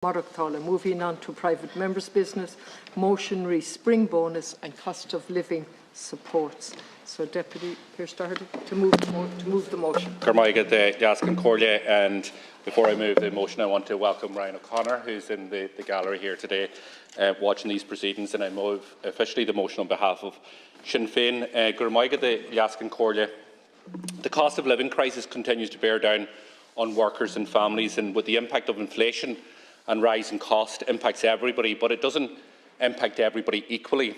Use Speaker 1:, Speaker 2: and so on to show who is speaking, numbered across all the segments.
Speaker 1: Moroctala. Moving on to private members' business, motion re spring bonus and cost of living supports. So, Deputy Pearse Doherty, to move the motion.
Speaker 2: And before I move the motion, I want to welcome Ryan O'Connor, who's in the gallery here today, watching these proceedings, and I move officially the motion on behalf of Sinn Féin. The cost of living crisis continues to bear down on workers and families, and with the impact of inflation and rising cost impacts everybody, but it doesn't impact everybody equally.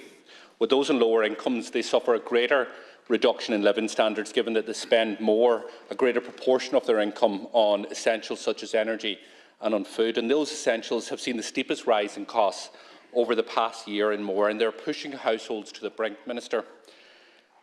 Speaker 2: With those on lower incomes, they suffer a greater reduction in living standards, given that they spend a greater proportion of their income on essentials such as energy and on food. And those essentials have seen the steepest rise in costs over the past year and more, and they're pushing households to the brink, Minister.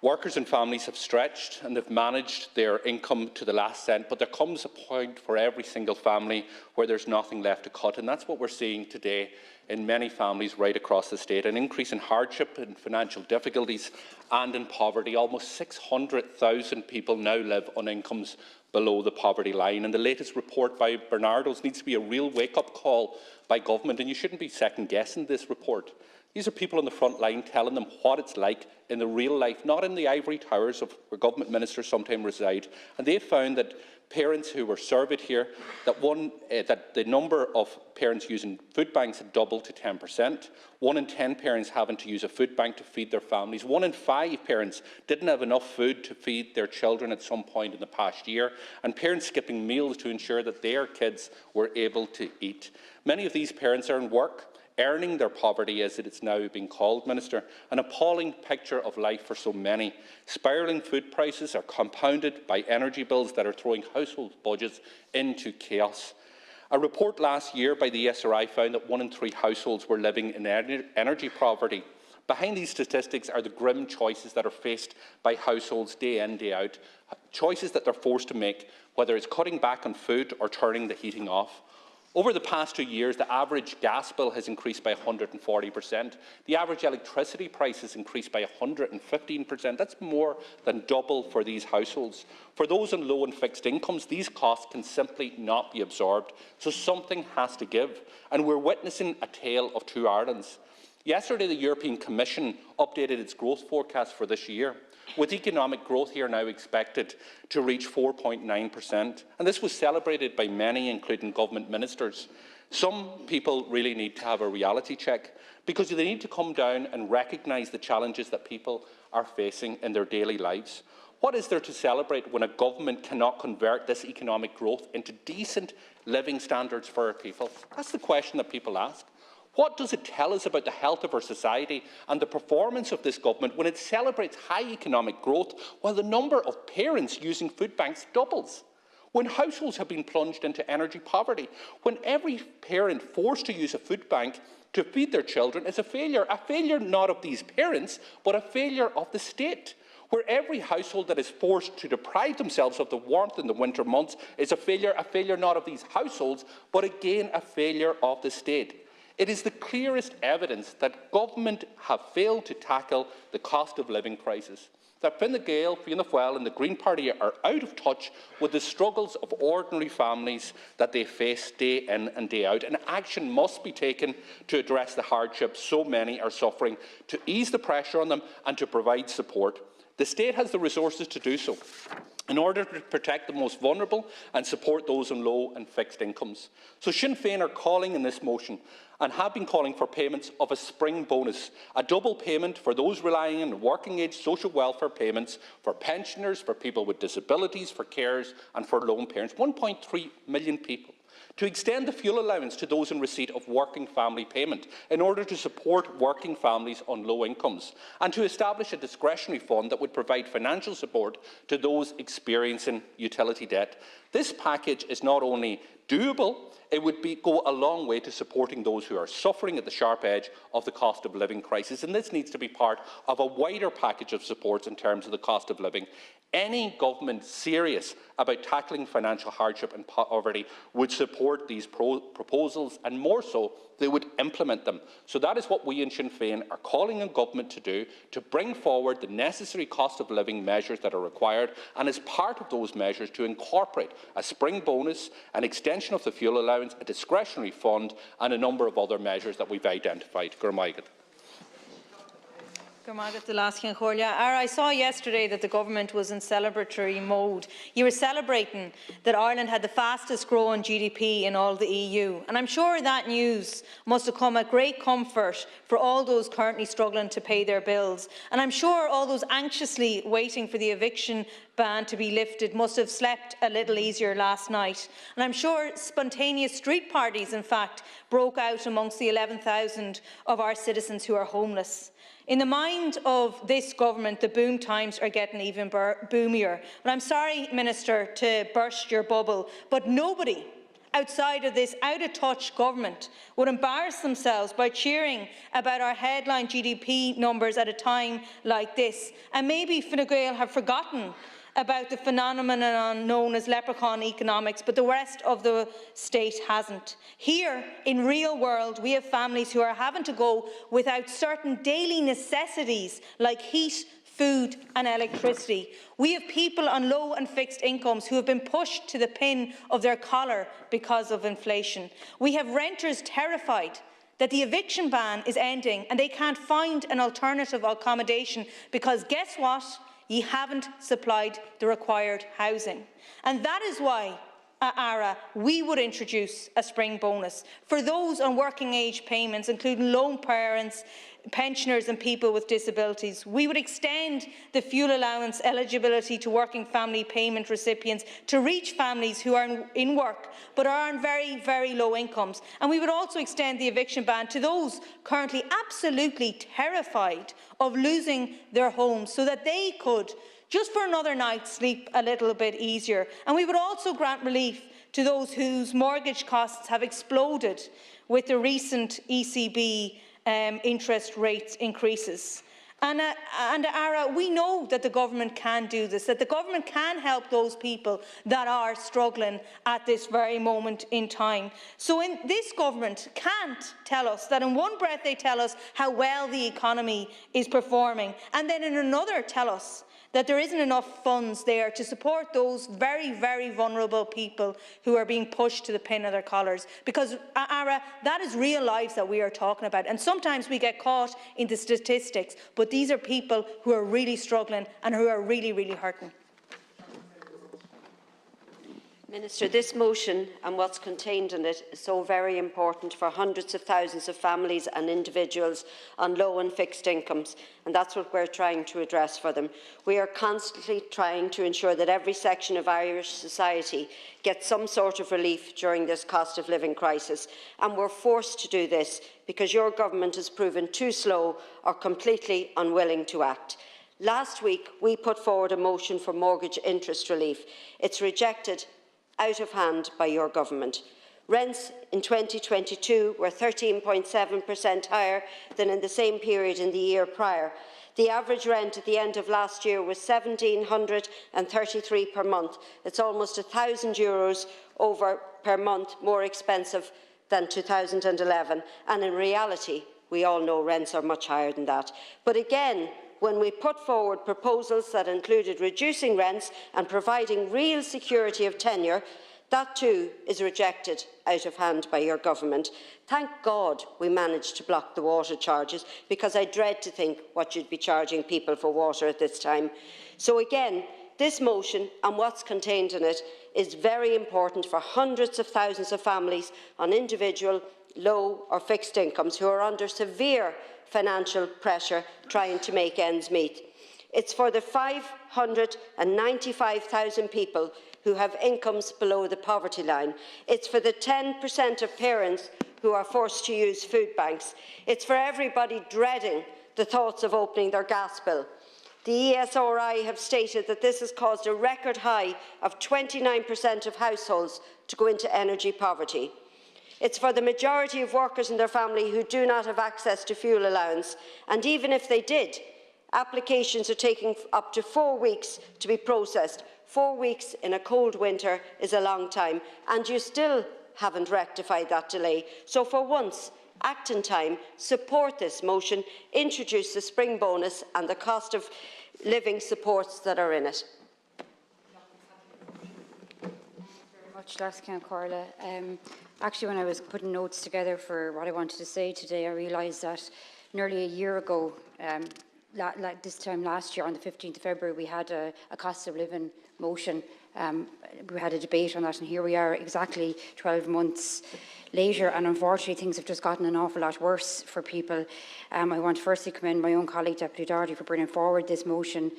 Speaker 2: Workers and families have stretched and have managed their income to the last cent, but there comes a point for every single family where there's nothing left to cut, and that's what we're seeing today in many families right across the state. An increase in hardship and financial difficulties and in poverty. Almost 600,000 people now live on incomes below the poverty line, and the latest report by Bernardo's needs to be a real wake-up call by government, and you shouldn't be second-guessing this report. These are people on the front line telling them what it's like in the real life, not in the ivory towers of where government ministers sometimes reside. And they found that parents who were surveyed here, that the number of parents using food banks had doubled to 10%. 1 in 10 parents having to use a food bank to feed their families. 1 in 5 parents didn't have enough food to feed their children at some point in the past year. And parents skipping meals to ensure that their kids were able to eat. Many of these parents are in work, earning their poverty, as it is now being called, Minister. An appalling picture of life for so many. Spiralling food prices are compounded by energy bills that are throwing household budgets into chaos. A report last year by the SRI found that 1 in 3 households were living in energy poverty. Behind these statistics are the grim choices that are faced by households day in, day out. Choices that they're forced to make, whether it's cutting back on food or turning the heating off. Over the past 2 years, the average gas bill has increased by 140%. The average electricity price has increased by 115%. That's more than double for these households. For those on low and fixed incomes, these costs can simply not be absorbed. So something has to give. And we're witnessing a tale of two Irelands. Yesterday, the European Commission updated its growth forecast for this year, with economic growth here now expected to reach 4.9%. And this was celebrated by many, including government ministers. Some people really need to have a reality check, because they need to come down and recognise the challenges that people are facing in their daily lives. What is there to celebrate when a government cannot convert this economic growth into decent living standards for our people? That's the question that people ask. What does it tell us about the health of our society and the performance of this government when it celebrates high economic growth while the number of parents using food banks doubles? When households have been plunged into energy poverty, when every parent forced to use a food bank to feed their children is a failure not of these parents, but a failure of the state. Where every household that is forced to deprive themselves of the warmth in the winter months is a failure not of these households, but again a failure of the state. It is the clearest evidence that government have failed to tackle the cost of living crisis. That Fine Gael, Fianna Fáil and the Green Party are out of touch with the struggles of ordinary families that they face day in and day out. And action must be taken to address the hardships so many are suffering, to ease the pressure on them and to provide support. The state has the resources to do so in order to protect the most vulnerable and support those on low and fixed incomes. So Sinn Féin are calling in this motion and have been calling for payments of a spring bonus, a double payment for those relying on working-age social welfare payments, for pensioners, for people with disabilities, for carers and for lone parents, 1.3 million people. To extend the fuel allowance to those in receipt of working family payment in order to support working families on low incomes, and to establish a discretionary fund that would provide financial support to those experiencing utility debt. This package is not only doable, it would go a long way to supporting those who are suffering at the sharp edge of the cost of living crisis, and this needs to be part of a wider package of supports in terms of the cost of living. Any government serious about tackling financial hardship and poverty would support these proposals, and more so, they would implement them. So that is what we in Sinn Féin are calling on government to do, to bring forward the necessary cost of living measures that are required, and as part of those measures to incorporate a spring bonus, an extension of the fuel allowance, a discretionary fund and a number of other measures that we've identified.
Speaker 3: I saw yesterday that the government was in celebratory mode. You were celebrating that Ireland had the fastest growing GDP in all the EU, and I'm sure that news must have come at great comfort for all those currently struggling to pay their bills, and I'm sure all those anxiously waiting for the eviction ban to be lifted must have slept a little easier last night. And I'm sure spontaneous street parties, in fact, broke out amongst the 11,000 of our citizens who are homeless. In the mind of this government, the boom times are getting even boomier. But I'm sorry, Minister, to burst your bubble, but nobody outside of this out-of-touch government would embarrass themselves by cheering about our headline GDP numbers at a time like this. And maybe Fine Gael have forgotten about the phenomenon known as leprechaun economics, but the rest of the state hasn't. Here, in real world, we have families who are having to go without certain daily necessities like heat, food and electricity. We have people on low and fixed incomes who have been pushed to the pin of their collar because of inflation. We have renters terrified that the eviction ban is ending and they can't find an alternative accommodation because, guess what? You haven't supplied the required housing. And that is why, we would introduce a spring bonus for those on working age payments, including lone parents, pensioners and people with disabilities. We would extend the fuel allowance eligibility to working family payment recipients to reach families who are in work but are on very, very low incomes. And we would also extend the eviction ban to those currently absolutely terrified of losing their homes so that they could, just for another night, sleep a little bit easier. And we would also grant relief to those whose mortgage costs have exploded with the recent ECB interest rate increases. And we know that the government can do this, that the government can help those people that are struggling at this very moment in time. So this government can't tell us that in one breath they tell us how well the economy is performing, and then in another tell us that there isn't enough funds there to support those very, very vulnerable people who are being pushed to the pin of their collars. Because, that is real lives that we are talking about. And sometimes we get caught in the statistics, but these are people who are really struggling and who are really, really hurting.
Speaker 4: Minister, this motion and what's contained in it is so very important for hundreds of thousands of families and individuals on low and fixed incomes, and that's what we're trying to address for them. We are constantly trying to ensure that every section of Irish society gets some sort of relief during this cost of living crisis, and we're forced to do this because your government has proven too slow or completely unwilling to act. Last week, we put forward a motion for mortgage interest relief. It's rejected out of hand by your government. Rents in 2022 were 13.7% higher than in the same period in the year prior. The average rent at the end of last year was €1,733 per month. It's almost €1,000 over per month more expensive than 2011. And in reality, we all know rents are much higher than that. But again, when we put forward proposals that included reducing rents and providing real security of tenure, that too is rejected out of hand by your government. Thank God we managed to block the water charges, because I dread to think what you'd be charging people for water at this time. So again, this motion and what's contained in it is very important for hundreds of thousands of families on individual, low or fixed incomes who are under severe financial pressure trying to make ends meet. It's for the 595,000 people who have incomes below the poverty line. It's for the 10% of parents who are forced to use food banks. It's for everybody dreading the thoughts of opening their gas bill. The ESRI have stated that this has caused a record high of 29% of households to go into energy poverty. It's for the majority of workers and their family who do not have access to fuel allowance, and even if they did, Applications are taking up to 4 weeks to be processed. 4 weeks in a cold winter is a long time, and you still haven't rectified that delay. So for once, act in time, support this motion, introduce the spring bonus and the cost of living supports that are in it.
Speaker 5: Lascan Corla. Actually, when I was putting notes together for what I wanted to say today, I realised that nearly a year ago, like this time last year, on the 15th of February, we had a cost of living motion. We had a debate on that, and here we are exactly 12 months later, and unfortunately things have just gotten an awful lot worse for people. I want to firstly commend my own colleague Deputy Doherty for bringing forward this motion,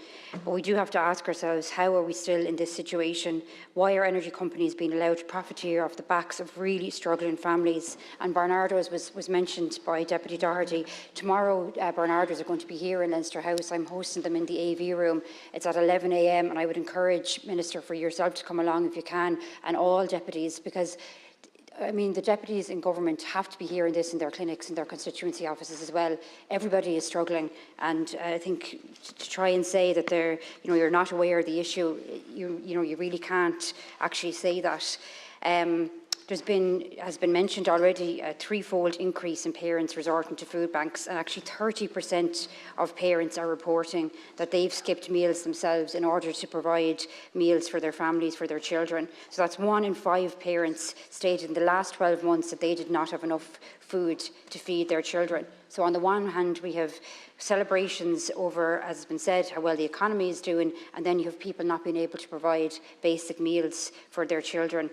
Speaker 5: but we do have to ask ourselves, how are we still in this situation? Why are energy companies being allowed to profiteer off the backs of really struggling families? And Barnardo's was mentioned by Deputy Doherty. Tomorrow Barnardo's are going to be here in Leinster House. I'm hosting them in the AV room. It's at 11 a.m. and I would encourage, Minister, for yourself to come along if you can, and all deputies, because I mean, the deputies in government have to be hearing this in their clinics, in their constituency offices as well. Everybody is struggling, and I think to try and say that you're not aware of the issue, you really can't actually say that. Has been mentioned already, a threefold increase in parents resorting to food banks, and actually 30% of parents are reporting that they've skipped meals themselves in order to provide meals for their families, for their children. So that's 1 in 5 parents stated in the last 12 months that they did not have enough food to feed their children. So on the one hand, we have celebrations over, as has been said, how well the economy is doing, and then you have people not being able to provide basic meals for their children.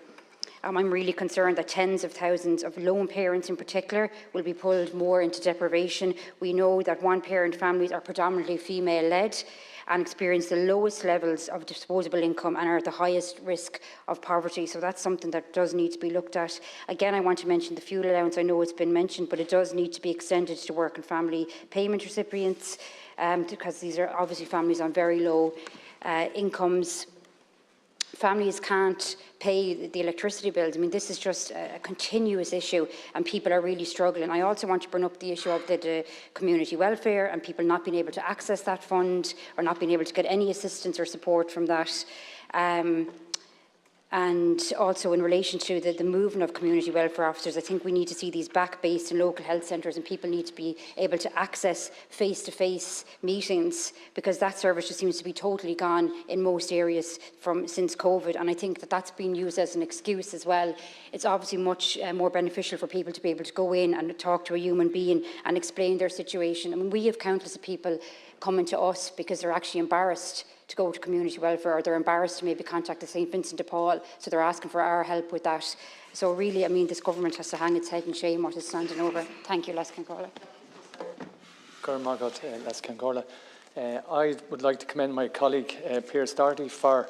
Speaker 5: I'm really concerned that tens of thousands of lone parents in particular will be pulled more into deprivation. We know that one-parent families are predominantly female-led and experience the lowest levels of disposable income and are at the highest risk of poverty. So that's something that does need to be looked at. Again, I want to mention the fuel allowance. I know it's been mentioned, but it does need to be extended to work and family payment recipients, because these are obviously families on very low incomes. Families can't pay the electricity bills. I mean, this is just a continuous issue, and people are really struggling. I also want to bring up the issue of the community welfare and people not being able to access that fund or not being able to get any assistance or support from that. And also in relation to the movement of community welfare officers, I think we need to see these back based in local health centres, and people need to be able to access face-to-face meetings, because that service just seems to be totally gone in most areas since COVID, and I think that that's been used as an excuse as well. It's obviously much more beneficial for people to be able to go in and talk to a human being and explain their situation. I mean, we have countless of people coming to us because they're actually embarrassed to go to community welfare, or they're embarrassed to maybe contact the St Vincent de Paul, so they're asking for our help with that. So really, I mean, this government has to hang its head in shame what it's standing over. Thank you, Lascan Corla.
Speaker 6: I would like to commend my colleague Pearse Doherty for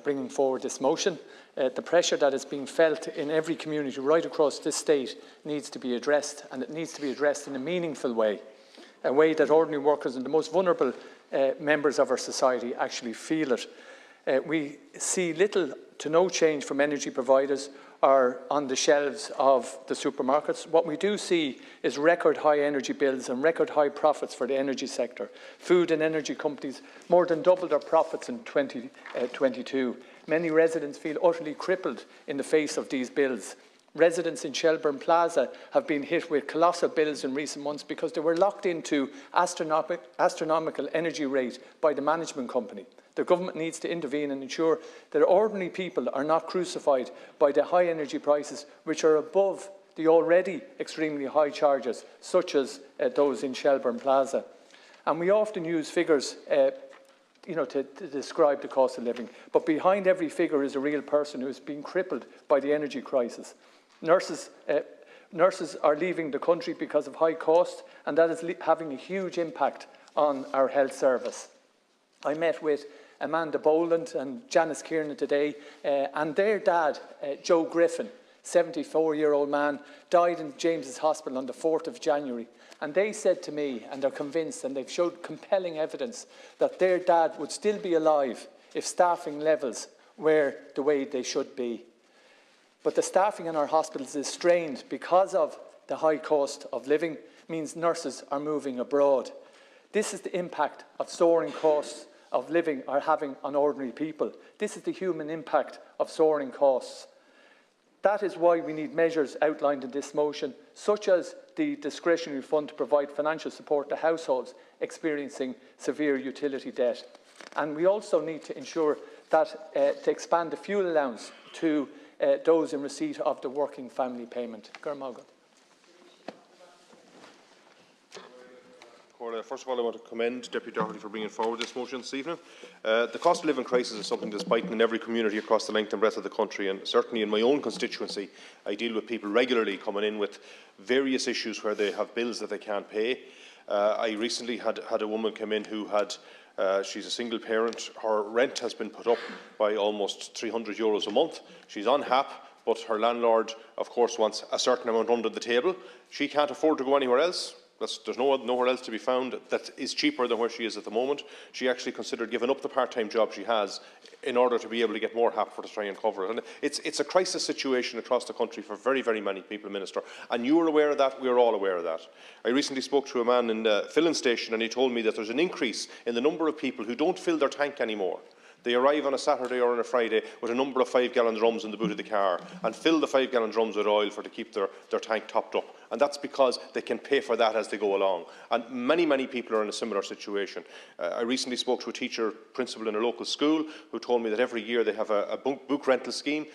Speaker 6: bringing forward this motion. The pressure that is being felt in every community right across this state needs to be addressed, and it needs to be addressed in a meaningful way, a way that ordinary workers and the most vulnerable members of our society actually feel it. We see little to no change from energy providers or on the shelves of the supermarkets. What we do see is record high energy bills and record high profits for the energy sector. Food and energy companies more than doubled their profits in 2022. Many residents feel utterly crippled in the face of these bills. Residents in Shelburne Plaza have been hit with colossal bills in recent months because they were locked into astronomical energy rate by the management company. The government needs to intervene and ensure that ordinary people are not crucified by the high energy prices, which are above the already extremely high charges, such as those in Shelburne Plaza. And we often use figures to describe the cost of living, but behind every figure is a real person who is being crippled by the energy crisis. Nurses are leaving the country because of high cost, and that is having a huge impact on our health service. I met with Amanda Boland and Janice Kiernan today, and their dad, Joe Griffin, 74-year-old man, died in James's Hospital on the 4th of January. And they said to me, and they're convinced, and they've showed compelling evidence, that their dad would still be alive if staffing levels were the way they should be. But the staffing in our hospitals is strained because of the high cost of living, means nurses are moving abroad. This is the impact of soaring costs of living are having on ordinary people. This is the human impact of soaring costs. That is why we need measures outlined in this motion, such as the discretionary fund to provide financial support to households experiencing severe utility debt. And we also need to ensure that to expand the fuel allowance to those in receipt of the working family payment.
Speaker 7: First of all, I want to commend Deputy Doherty for bringing forward this motion this evening. The cost of living crisis is something that's biting in every community across the length and breadth of the country, and certainly in my own constituency, I deal with people regularly coming in with various issues where they have bills that they can't pay. I recently had a woman come in who had she's a single parent. Her rent has been put up by almost €300 a month. She's on HAP, but her landlord, of course, wants a certain amount under the table. She can't afford to go anywhere else. There's nowhere else to be found that is cheaper than where she is at the moment. She actually considered giving up the part-time job she has in order to be able to get more HAP to try and cover it. And it's a crisis situation across the country for very, very many people, Minister. And you are aware of that, we are all aware of that. I recently spoke to a man in the filling station, and he told me that there's an increase in the number of people who don't fill their tank anymore. They arrive on a Saturday or on a Friday with a number of 5-gallon drums in the boot of the car and fill the 5-gallon drums with oil to keep their tank topped up. And that's because they can pay for that as they go along. And many, many people are in a similar situation. I recently spoke to a teacher principal in a local school who told me that every year they have a book rental scheme.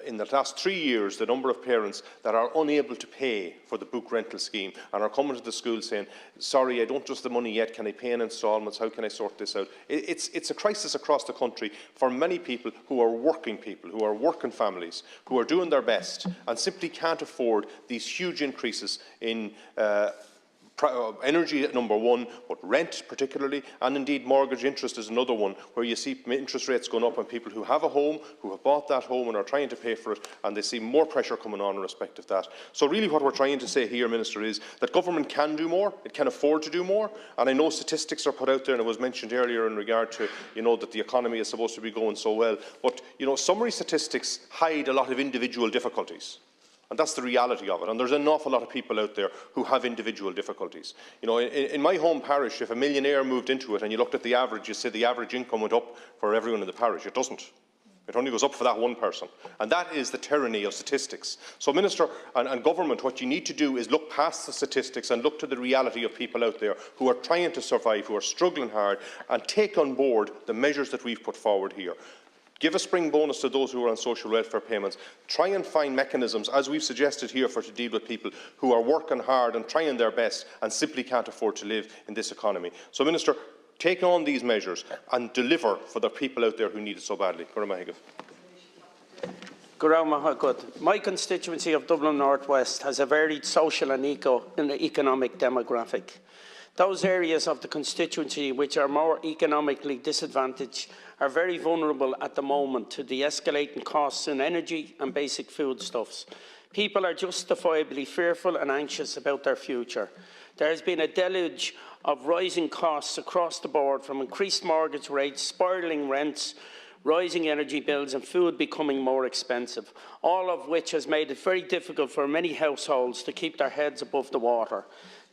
Speaker 7: In the last 3 years, the number of parents that are unable to pay for the book rental scheme and are coming to the school saying, sorry, I don't trust the money yet, can I pay in instalments, how can I sort this out? It's a crisis across the country for many people, who are working families, who are doing their best and simply can't afford these huge increases in energy at number one, but rent particularly, and indeed mortgage interest is another one, where you see interest rates going up on people who have a home, who have bought that home and are trying to pay for it, and they see more pressure coming on in respect of that. So really what we're trying to say here, Minister, is that government can do more, it can afford to do more, and I know statistics are put out there, and it was mentioned earlier in regard to, that the economy is supposed to be going so well, but, summary statistics hide a lot of individual difficulties. And that's the reality of it. And there's an awful lot of people out there who have individual difficulties. In my home parish, if a millionaire moved into it and you looked at the average, you'd say the average income went up for everyone in the parish. It doesn't. It only goes up for that one person. And that is the tyranny of statistics. So, Minister and Government, what you need to do is look past the statistics and look to the reality of people out there who are trying to survive, who are struggling hard, and take on board the measures that we've put forward here. Give a spring bonus to those who are on social welfare payments. Try and find mechanisms, as we've suggested here, to deal with people who are working hard and trying their best and simply can't afford to live in this economy. So, Minister, take on these measures and deliver for the people out there who need it so badly.
Speaker 8: My constituency of Dublin North West has a varied social and economic demographic. Those areas of the constituency which are more economically disadvantaged are very vulnerable at the moment to the escalating costs in energy and basic foodstuffs. People are justifiably fearful and anxious about their future. There has been a deluge of rising costs across the board, from increased mortgage rates, spiralling rents, rising energy bills and food becoming more expensive, all of which has made it very difficult for many households to keep their heads above the water.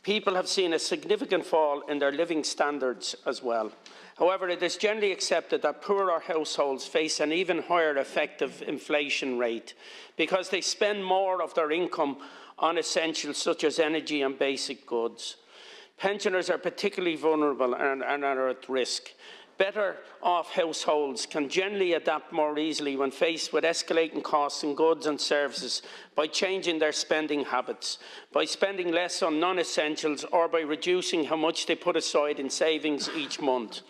Speaker 8: People have seen a significant fall in their living standards as well. However, it is generally accepted that poorer households face an even higher effective inflation rate because they spend more of their income on essentials such as energy and basic goods. Pensioners are particularly vulnerable and are at risk. Better off households can generally adapt more easily when faced with escalating costs in goods and services by changing their spending habits, by spending less on non-essentials, or by reducing how much they put aside in savings each month.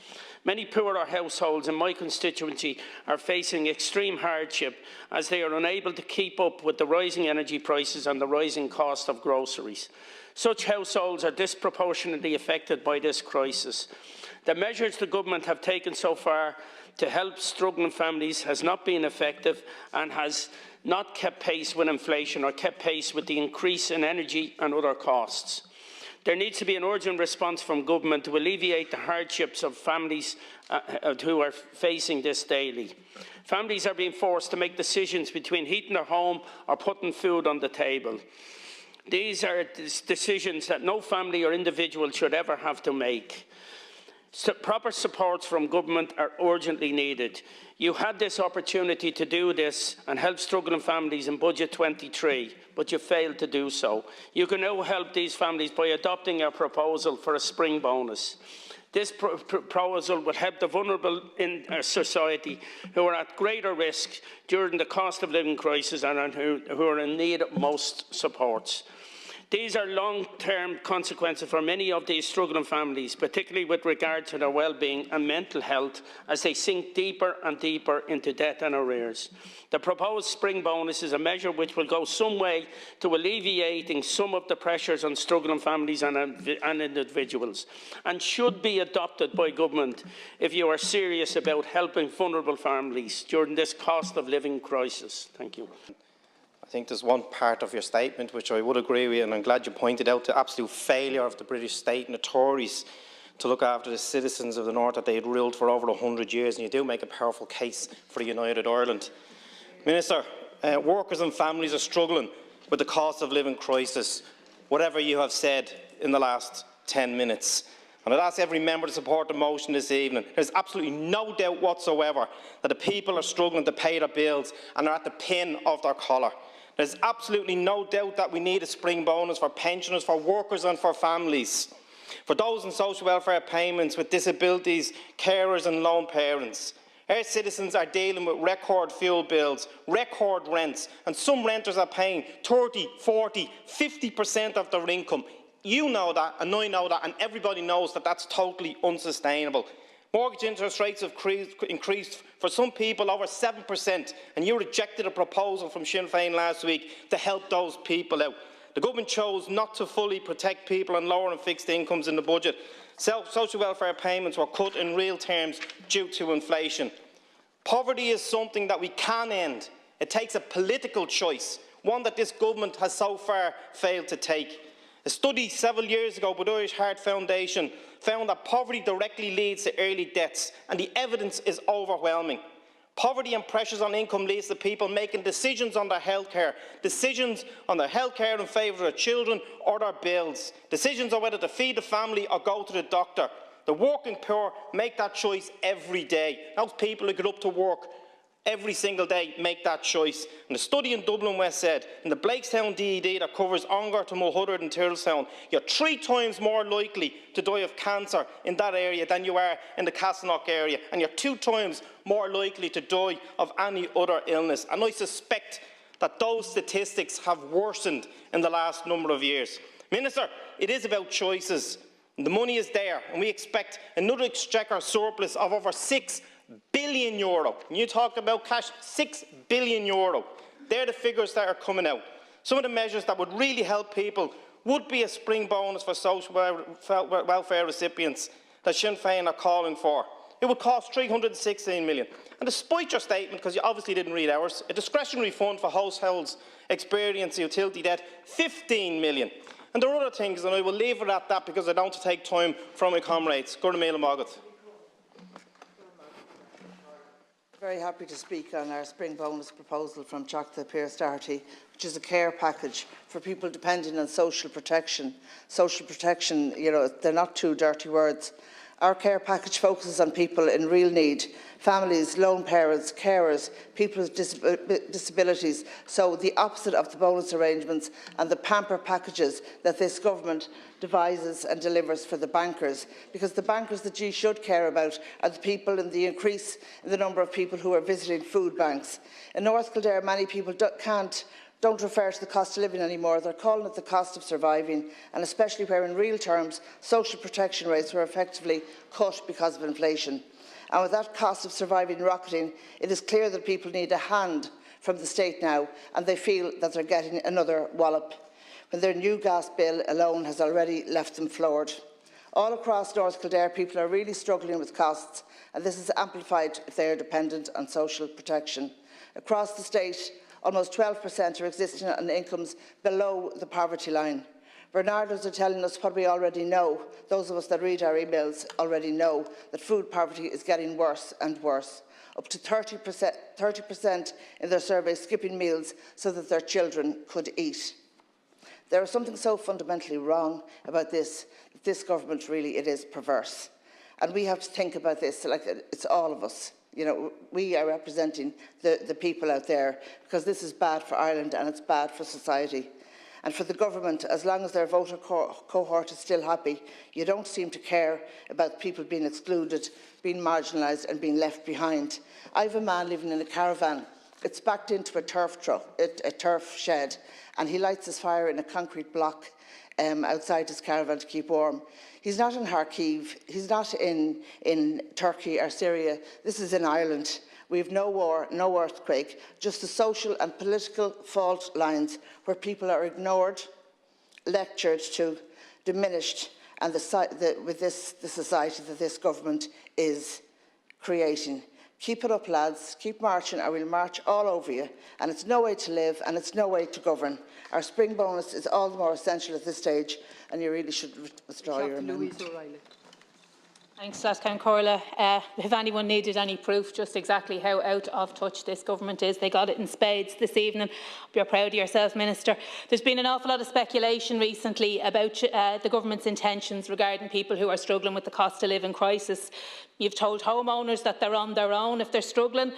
Speaker 8: Many poorer households in my constituency are facing extreme hardship as they are unable to keep up with the rising energy prices and the rising cost of groceries. Such households are disproportionately affected by this crisis. The measures the government have taken so far to help struggling families has not been effective and has not kept pace with inflation or kept pace with the increase in energy and other costs. There needs to be an urgent response from government to alleviate the hardships of families who are facing this daily. Families are being forced to make decisions between heating their home or putting food on the table. These are decisions that no family or individual should ever have to make. Proper supports from government are urgently needed. You had this opportunity to do this and help struggling families in Budget 23, but you failed to do so. You can now help these families by adopting a proposal for a spring bonus. This proposal will help the vulnerable in our society who are at greater risk during the cost of living crisis and who are in need of most supports. These are long-term consequences for many of these struggling families, particularly with regard to their well-being and mental health as they sink deeper and deeper into debt and arrears. The proposed spring bonus is a measure which will go some way to alleviating some of the pressures on struggling families and individuals, and should be adopted by government if you are serious about helping vulnerable families during this cost of living crisis. Thank you.
Speaker 9: I think there's one part of your statement which I would agree with, and I'm glad you pointed out the absolute failure of the British state and the Tories to look after the citizens of the North that they had ruled for over 100 years, and you do make a powerful case for a united Ireland. Minister, workers and families are struggling with the cost of living crisis, whatever you have said in the last 10 minutes. And I'd ask every member to support the motion this evening. There's absolutely no doubt whatsoever that the people are struggling to pay their bills and are at the pin of their collar. There's absolutely no doubt that we need a spring bonus for pensioners, for workers and for families, for those in social welfare payments with disabilities, carers and lone parents. Our citizens are dealing with record fuel bills, record rents, and some renters are paying 30, 40, 50% of their income. You know that, and I know that, and everybody knows that that's totally unsustainable. Mortgage interest rates have increased for some people over 7%, and you rejected a proposal from Sinn Féin last week to help those people out. The government chose not to fully protect people on lower and fixed incomes in the budget. Social welfare payments were cut in real terms due to inflation. Poverty is something that we can end. It takes a political choice, one that this government has so far failed to take. A study several years ago by the Irish Heart Foundation found that poverty directly leads to early deaths, and the evidence is overwhelming. Poverty and pressures on income leads to people making decisions on their healthcare in favour of their children or their bills, decisions on whether to feed the family or go to the doctor. The working poor make that choice every day. Those people who get up to work every single day make that choice. And the study in Dublin West said, in the Blakestown DED that covers Ongar to Mulhuddard and Tyrrellstown, you're 3 times more likely to die of cancer in that area than you are in the Castleknock area, and you're 2 times more likely to die of any other illness. And I suspect that those statistics have worsened in the last number of years. Minister, it is about choices. The money is there, and we expect another exchequer surplus of over €6 billion. And you talk about cash, €6 billion. They're the figures that are coming out. Some of the measures that would really help people would be a spring bonus for social welfare recipients that Sinn Féin are calling for. It would cost $316 million. And despite your statement, because you obviously didn't read ours, a discretionary fund for households experiencing utility debt, $15 million. And there are other things, and I will leave it at that because I don't want to take time from my comrades. Gurna Míle Mágat.
Speaker 10: Very happy to speak on our spring bonus proposal from Teachta Pearse Doherty, which is a care package for people depending on social protection. Social protection, you know, they're not 2 dirty words. Our care package focuses on people in real need, families, lone parents, carers, people with disabilities, so the opposite of the bonus arrangements and the pamper packages that this government devises and delivers for the bankers, because the bankers that you should care about are the people in the increase in the number of people who are visiting food banks. In North Kildare, many people don't refer to the cost of living anymore. They're calling it the cost of surviving, and especially where in real terms social protection rates were effectively cut because of inflation. And with that cost of surviving rocketing, it is clear that people need a hand from the state now, and they feel that they're getting another wallop when their new gas bill alone has already left them floored. All across North Kildare, people are really struggling with costs, and this is amplified if they are dependent on social protection. Across the state, almost 12% are existing on incomes below the poverty line. Bernardos are telling us what we already know. Those of us that read our emails already know that food poverty is getting worse and worse. Up to 30% in their survey skipping meals so that their children could eat. There is something so fundamentally wrong about this, that this government really, it is perverse. And we have to think about this, like it's all of us. You know, we are representing the people out there, because this is bad for Ireland and it's bad for society. And for the government, as long as their voter cohort is still happy, you don't seem to care about people being excluded, being marginalised and being left behind. I have a man living in a caravan. It's backed into a turf shed, and he lights his fire in a concrete block outside his caravan to keep warm. He's not in Kharkiv, he's not in Turkey or Syria. This is in Ireland. We have no war, no earthquake, just the social and political fault lines where people are ignored, lectured to, diminished, and the society that this government is creating. Keep it up, lads. Keep marching, or we'll march all over you. And it's no way to live, and it's no way to govern. Our spring bonus is all the more essential at this stage, and you really should withdraw your amendment.
Speaker 11: Thanks, Count Corla. If anyone needed any proof just exactly how out of touch this government is, they got it in spades this evening. You're proud of yourself, Minister. There's been an awful lot of speculation recently about the government's intentions regarding people who are struggling with the cost of living crisis. You've told homeowners that they're on their own if they're struggling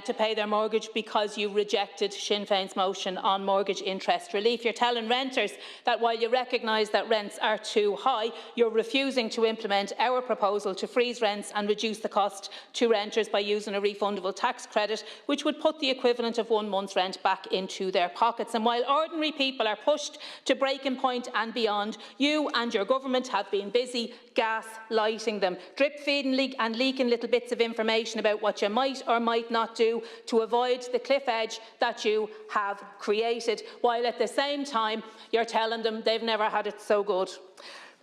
Speaker 11: to pay their mortgage because you rejected Sinn Féin's motion on mortgage interest relief. You're telling renters that while you recognise that rents are too high, you're refusing to implement our proposal to freeze rents and reduce the cost to renters by using a refundable tax credit, which would put the equivalent of 1 month's rent back into their pockets. And while ordinary people are pushed to breaking point and beyond, you and your government have been busy gas-lighting them, drip-feeding and leaking little bits of information about what you might or might not do to avoid the cliff edge that you have created, while at the same time you're telling them they've never had it so good.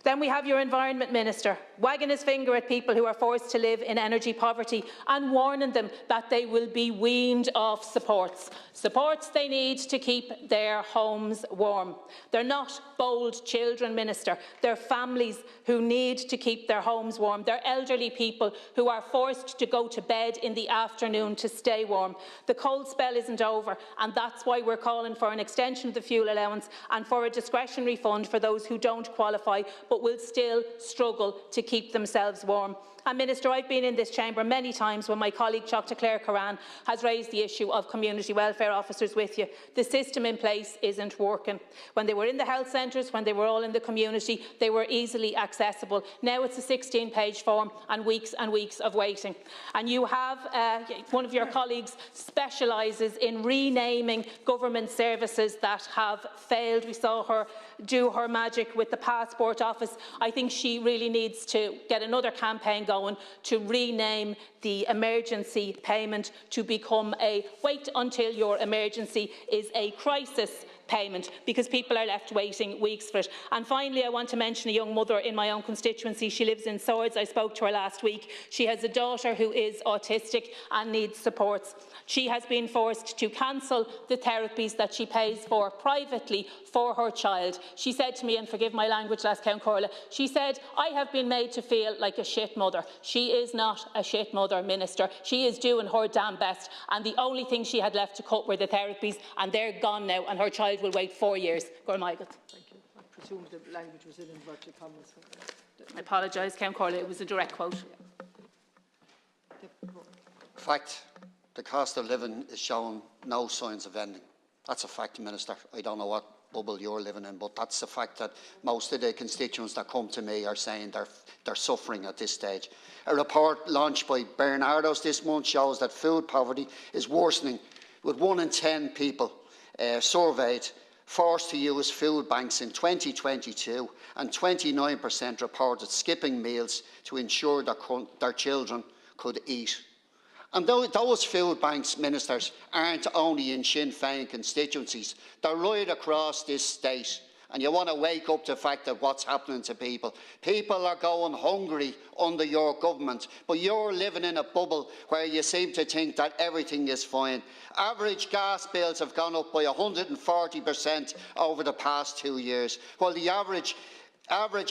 Speaker 11: Then we have your Environment Minister wagging his finger at people who are forced to live in energy poverty and warning them that they will be weaned off supports they need to keep their homes warm. They're not bold children, Minister. They're families who need to keep their homes warm. They're elderly people who are forced to go to bed in the afternoon to stay warm. The cold spell isn't over, and that's why we're calling for an extension of the fuel allowance and for a discretionary fund for those who don't qualify but will still struggle to keep themselves warm. And Minister, I've been in this chamber many times when my colleague Dr. Claire Curran has raised the issue of community welfare officers with you. The system in place isn't working. When they were in the health centres, when they were all in the community, they were easily accessible. Now it's a 16-page form and weeks of waiting. And you have, one of your colleagues specialises in renaming government services that have failed. We saw her do her magic with the Passport Office. I think she really needs to get another campaign going to rename the emergency payment to become a wait until your emergency is a crisis payment, because people are left waiting weeks for it. And finally, I want to mention a young mother in my own constituency. She lives in Swords. I spoke to her last week. She has a daughter who is autistic and needs supports. She has been forced to cancel the therapies that she pays for privately for her child. She said to me, and forgive my language, last Count Corla, she said, I have been made to feel like a shit mother. She is not a shit mother, Minister. She is doing her damn best, and the only thing she had left to cut were the therapies, and they're gone now, and her child will wait 4 years. Thank you.
Speaker 1: I presume the language was in inverted commas.
Speaker 11: I apologise, Count Corla, it was a direct quote.
Speaker 12: In fact, the cost of living is showing no signs of ending. That's a fact, Minister. I don't know what bubble you're living in, but that's the fact that most of the constituents that come to me are saying they're suffering at this stage. A report launched by Bernardo's this month shows that food poverty is worsening, with 1 in 10 people surveyed forced to use food banks in 2022, and 29% reported skipping meals to ensure their children could eat. And those food banks, Ministers, aren't only in Sinn Féin constituencies, they're right across this state. And you want to wake up to the fact that what's happening to people. People are going hungry under your government, but you're living in a bubble where you seem to think that everything is fine. Average gas bills have gone up by 140% over the past 2 years, while the average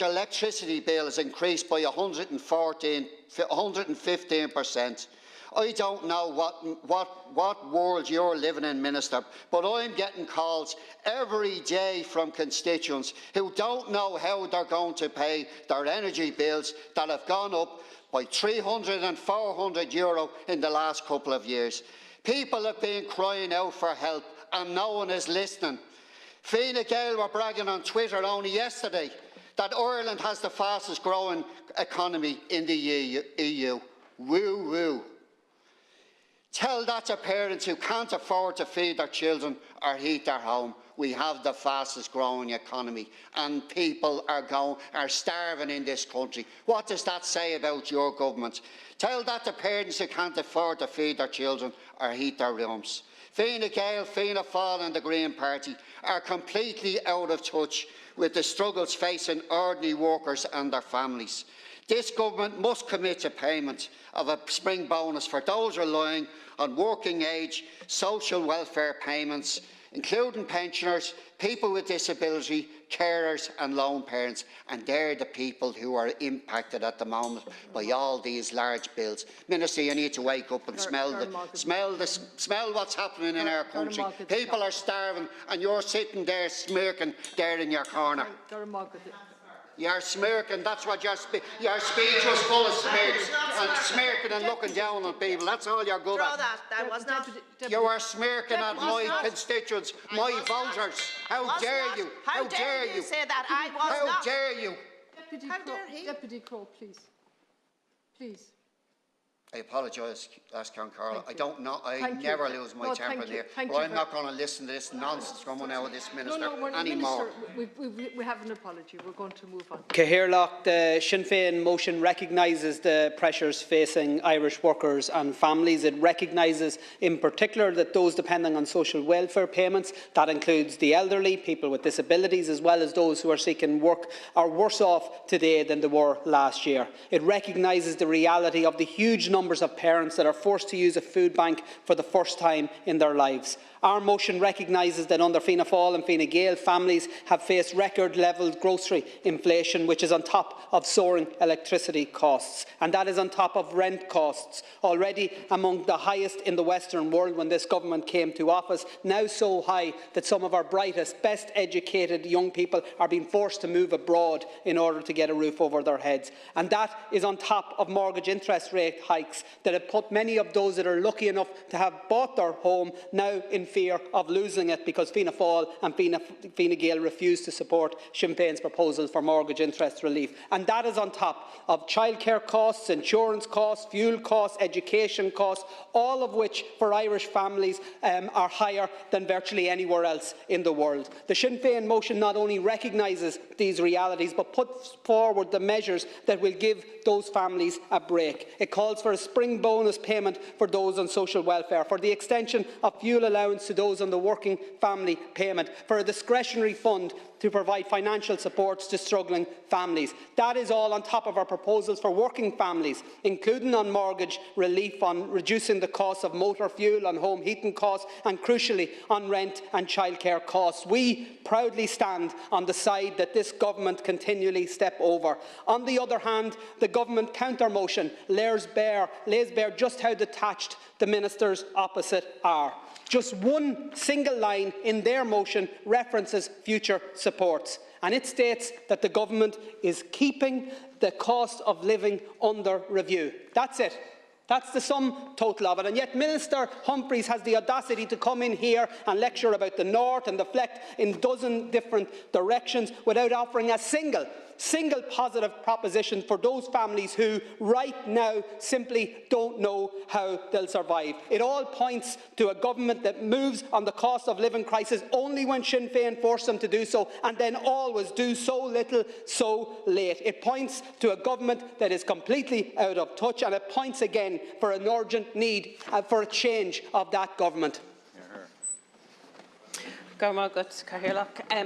Speaker 12: electricity bill has increased by 115%. I don't know what world you're living in, Minister, but I'm getting calls every day from constituents who don't know how they're going to pay their energy bills that have gone up by €300 and €400 in the last couple of years. People have been crying out for help and no one is listening. Fine Gael were bragging on Twitter only yesterday that Ireland has the fastest growing economy in the EU. Woo woo. Tell that to parents who can't afford to feed their children or heat their home. We have the fastest growing economy and people are starving in this country. What does that say about your government? Tell that to parents who can't afford to feed their children or heat their rooms. Fine Gael, Fianna Fáil and the Green Party are completely out of touch with the struggles facing ordinary workers and their families. This government must commit to payment of a spring bonus for those relying on working age social welfare payments, including pensioners, people with disability, carers and lone parents, and they're the people who are impacted at the moment by all these large bills. Minister, you need to wake up and smell what's happening in our country. People are starving and you're sitting there smirking there in your corner. You're smirking, that's what your speech was full of smirking and looking down on people. That's all you're good at.
Speaker 4: That was not.
Speaker 12: You are smirking at my constituents, my voters. How dare you?
Speaker 4: How dare you say that? I was not.
Speaker 12: How dare you?
Speaker 1: Deputy Crowe, please. Please.
Speaker 12: I apologise, Karen Carla. I don't know. I never lose my temper there. But I'm not going to listen to this nonsense coming out of this minister anymore.
Speaker 1: Minister, we have an apology. We're going to move on.
Speaker 13: Cahirlock, the Sinn Féin motion recognises the pressures facing Irish workers and families. It recognises in particular that those depending on social welfare payments, that includes the elderly, people with disabilities, as well as those who are seeking work, are worse off today than they were last year. It recognises the reality of the huge numbers of parents that are forced to use a food bank for the first time in their lives. Our motion recognises that under Fianna Fáil and Fine Gael, families have faced record-level grocery inflation, which is on top of soaring electricity costs, and that is on top of rent costs, already among the highest in the Western world when this government came to office, now so high that some of our brightest, best educated young people are being forced to move abroad in order to get a roof over their heads. And that is on top of mortgage interest rate hikes that have put many of those that are lucky enough to have bought their home now in fear of losing it because Fianna Fáil and Fine Gael refuse to support Sinn Féin's proposal for mortgage interest relief. And that is on top of childcare costs, insurance costs, fuel costs, education costs, all of which for Irish families are higher than virtually anywhere else in the world. The Sinn Féin motion not only recognises these realities but puts forward the measures that will give those families a break. It calls for a spring bonus payment for those on social welfare, for the extension of fuel allowance to those on the working family payment, for a discretionary fund to provide financial supports to struggling families. That is all on top of our proposals for working families, including on mortgage relief, on reducing the cost of motor fuel, on home heating costs and, crucially, on rent and childcare costs. We proudly stand on the side that this government continually step over. On the other hand, the government counter-motion lays bare just how detached the ministers opposite are. Just one single line in their motion references future supports, and it states that the government is keeping the cost of living under review. That's it. That's the sum total of it. And yet Minister Humphreys has the audacity to come in here and lecture about the North and deflect in a dozen different directions without offering a single positive proposition for those families who right now simply don't know how they'll survive. It all points to a government that moves on the cost of living crisis only when Sinn Féin force them to do so, and then always do so little so late. It points to a government that is completely out of touch, and it points again for an urgent need for a change of that government.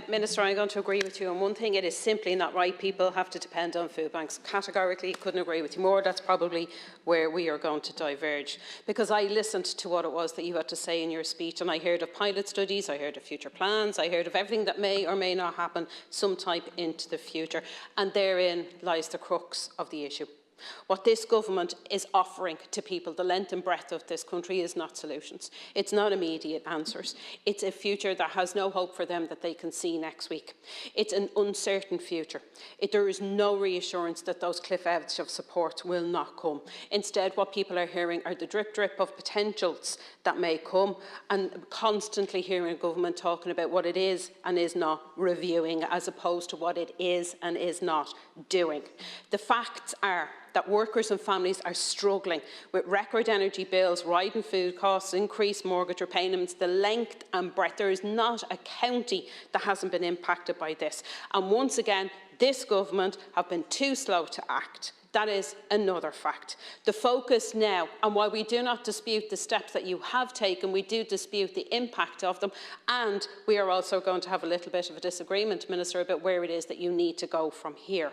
Speaker 14: Minister, I'm going to agree with you on one thing. It is simply not right. People have to depend on food banks. Categorically, couldn't agree with you more. That's probably where we are going to diverge. Because I listened to what it was that you had to say in your speech, and I heard of pilot studies, I heard of future plans, I heard of everything that may or may not happen sometime into the future. And therein lies the crux of the issue. What this government is offering to people, the length and breadth of this country, is not solutions. It's not immediate answers. It's a future that has no hope for them that they can see next week. It's an uncertain future. There is no reassurance that those cliff edge of support will not come. Instead, what people are hearing are the drip of potentials that may come, and constantly hearing a government talking about what it is and is not reviewing, as opposed to what it is and is not doing. The facts are that workers and families are struggling with record energy bills, rising food costs, increased mortgage repayments, the length and breadth. There is not a county that hasn't been impacted by this. And once again, this government have been too slow to act. That is another fact. The focus now, and while we do not dispute the steps that you have taken, we do dispute the impact of them, and we are also going to have a little bit of a disagreement, Minister, about where it is that you need to go from here.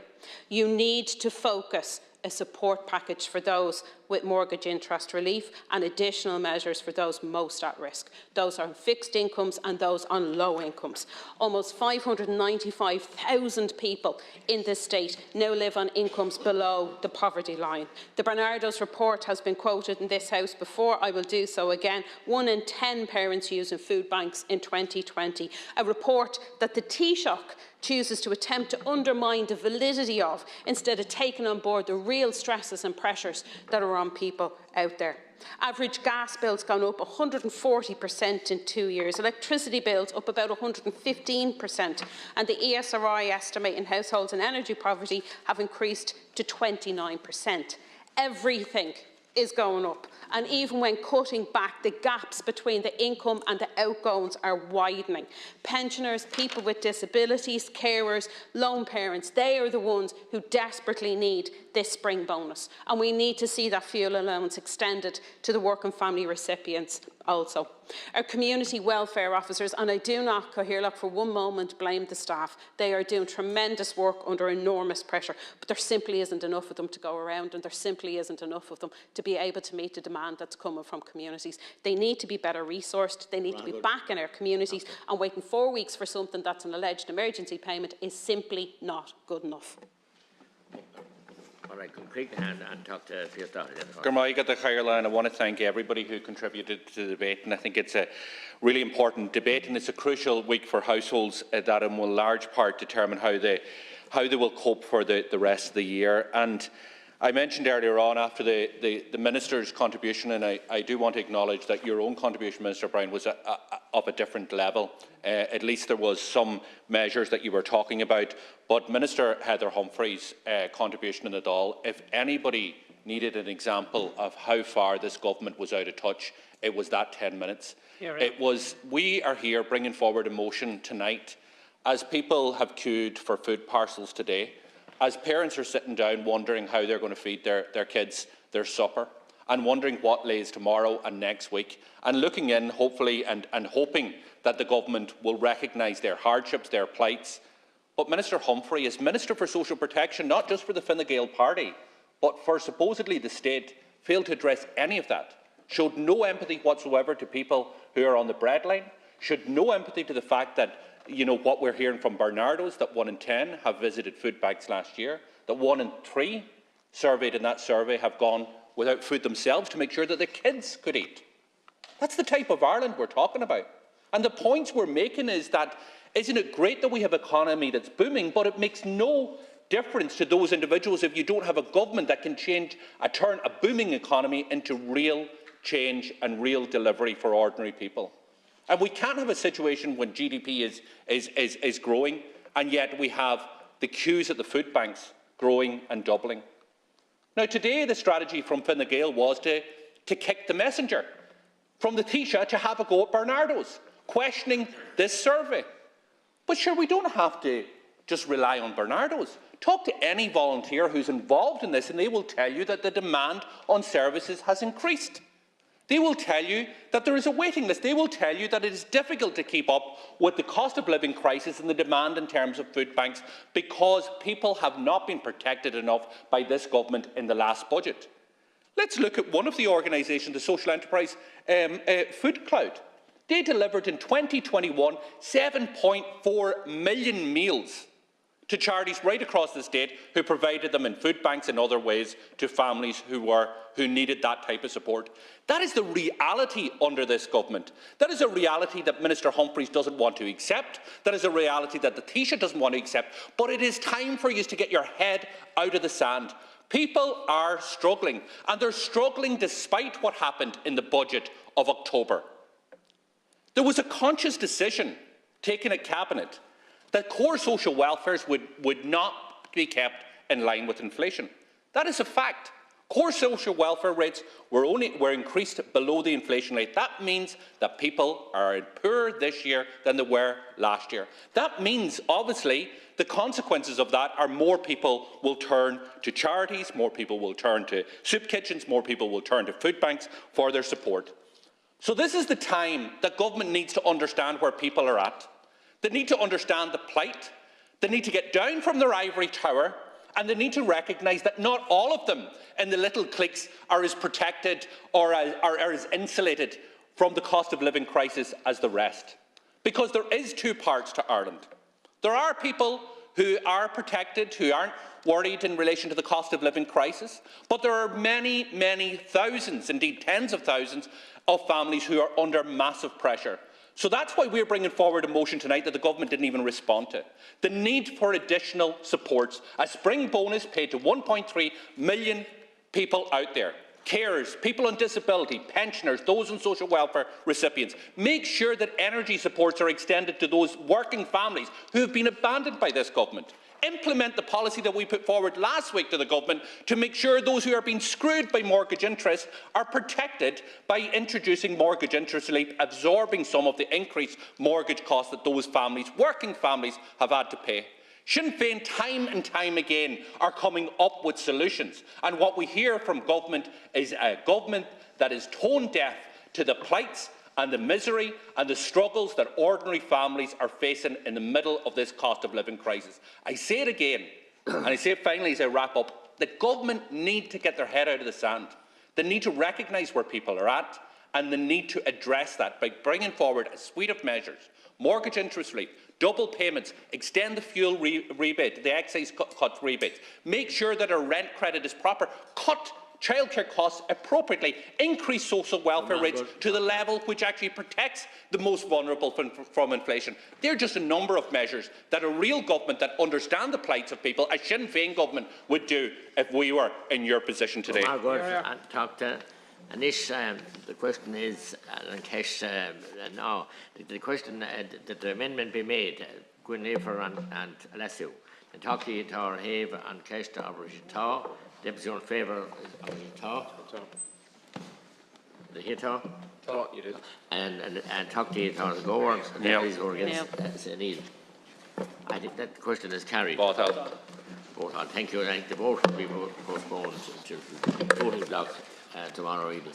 Speaker 14: You need to focus a support package for those with mortgage interest relief and additional measures for those most at risk, those on fixed incomes and those on low incomes. Almost 595,000 people in this state now live on incomes below the poverty line. The Barnardo's report has been quoted in this House before. I will do so again. 1 in 10 parents using food banks in 2020. A report that the Taoiseach chooses to attempt to undermine the validity of, instead of taking on board the real stresses and pressures that are on people out there. Average gas bills gone up 140% in 2 years, electricity bills up about 115%, and the ESRI estimating households in energy poverty have increased to 29%. Everything is going up, and even when cutting back, the gaps between the income and the outgoings are widening. Pensioners, people with disabilities, carers, lone parents, they are the ones who desperately need this spring bonus, and we need to see that fuel allowance extended to the working family recipients also. Our community welfare officers, and I do not, Cathaoirleach, for one moment blame the staff. They are doing tremendous work under enormous pressure, but there simply isn't enough of them to go around, and there simply isn't enough of them to be able to meet the demand that's coming from communities. They need to be better resourced, they need to be back in our communities, and waiting 4 weeks for something that's an alleged emergency payment is simply not good enough.
Speaker 15: All right, complete the hand and talk to Fiona Doherty.
Speaker 2: I want to thank everybody who contributed to the debate, and I think it's a really important debate, and it's a crucial week for households that in large part determine how they will cope for the rest of the year. And I mentioned earlier on, after the Minister's contribution, and I do want to acknowledge that your own contribution, Minister Brown, was of a different level. At least there was some measures that you were talking about. But Minister Heather Humphrey's contribution in it all, if anybody needed an example of how far this government was out of touch, it was that 10 minutes. We are here bringing forward a motion tonight as people have queued for food parcels today, as parents are sitting down wondering how they're going to feed their kids their supper, and wondering what lays tomorrow and next week, and looking in, hopefully, and hoping that the government will recognise their hardships, their plights. But Minister Humphrey, as Minister for Social Protection, not just for the Fine Gael party, but for supposedly the state, failed to address any of that, showed no empathy whatsoever to people who are on the breadline, showed no empathy to the fact that, what we're hearing from Barnardo's, that 1 in 10 have visited food banks last year, that 1 in 3 surveyed in that survey have gone without food themselves to make sure that their kids could eat. That's the type of Ireland we're talking about. And the points we're making is that, isn't it great that we have an economy that's booming, but it makes no difference to those individuals if you don't have a government that can turn a booming economy into real change and real delivery for ordinary people. And we can't have a situation when GDP is growing, and yet we have the queues at the food banks growing and doubling. Now, today the strategy from Fine Gael was to kick the messenger from the Taoiseach to have a go at Barnardo's, questioning this survey. But sure, we don't have to just rely on Barnardo's. Talk to any volunteer who's involved in this, and they will tell you that the demand on services has increased. They will tell you that there is a waiting list. They will tell you that it is difficult to keep up with the cost of living crisis and the demand in terms of food banks because people have not been protected enough by this government in the last budget. Let's look at one of the organisations, the social enterprise Food Cloud. They delivered in 2021 7.4 million meals to charities right across the state who provided them in food banks and other ways to families who needed that type of support. That is the reality under this government. That is a reality that Minister Humphreys doesn't want to accept. That is a reality that the Taoiseach doesn't want to accept. But it is time for you to get your head out of the sand. People are struggling, and they're struggling despite what happened in the budget of October. There was a conscious decision taken at Cabinet that core social welfares would not be kept in line with inflation. That is a fact. Core social welfare rates were increased below the inflation rate. That means that people are poorer this year than they were last year. That means, obviously, the consequences of that are more people will turn to charities, more people will turn to soup kitchens, more people will turn to food banks for their support. So this is the time that government needs to understand where people are at. They need to understand the plight, they need to get down from their ivory tower, and they need to recognise that not all of them in the little cliques are as protected or are as insulated from the cost of living crisis as the rest. Because there is two parts to Ireland. There are people who are protected, who aren't worried in relation to the cost of living crisis, but there are many, many thousands, indeed tens of thousands, of families who are under massive pressure. So that's why we're bringing forward a motion tonight that the government didn't even respond to. The need for additional supports. A spring bonus paid to 1.3 million people out there. Carers, people on disability, pensioners, those on social welfare recipients. Make sure that energy supports are extended to those working families who have been abandoned by this government. Implement the policy that we put forward last week to the government to make sure those who are being screwed by mortgage interest are protected by introducing mortgage interest relief, absorbing some of the increased mortgage costs that those families, working families, have had to pay. Sinn Féin, time and time again, are coming up with solutions. And what we hear from government is a government that is tone deaf to the plights and the misery and the struggles that ordinary families are facing in the middle of this cost of living crisis. I say it again, and I say it finally as I wrap up, the government need to get their head out of the sand. They need to recognise where people are at, and they need to address that by bringing forward a suite of measures: mortgage interest relief, double payments, extend the fuel rebate, the excise cut rebates, make sure that our rent credit is proper, cut childcare costs appropriately, increase social welfare rates to the level which actually protects the most vulnerable from inflation. They're just a number of measures that a real government that understands the plights of people, a Sinn Féin government, would do if we were in your position today.
Speaker 15: Anish, the question is, now, the question that the amendment be made, Gwynnefer and Alessio, and talk to you, Tar Have and Keshta Abrishita, deputy in favour of Tar. The Hita.
Speaker 2: You did.
Speaker 15: And talk to you, Tar Gore, and deputies who are against Senil. I think that question is carried.
Speaker 2: Vote out.
Speaker 15: Vote out. Thank you. I think the vote will be postponed to voting block tomorrow evening.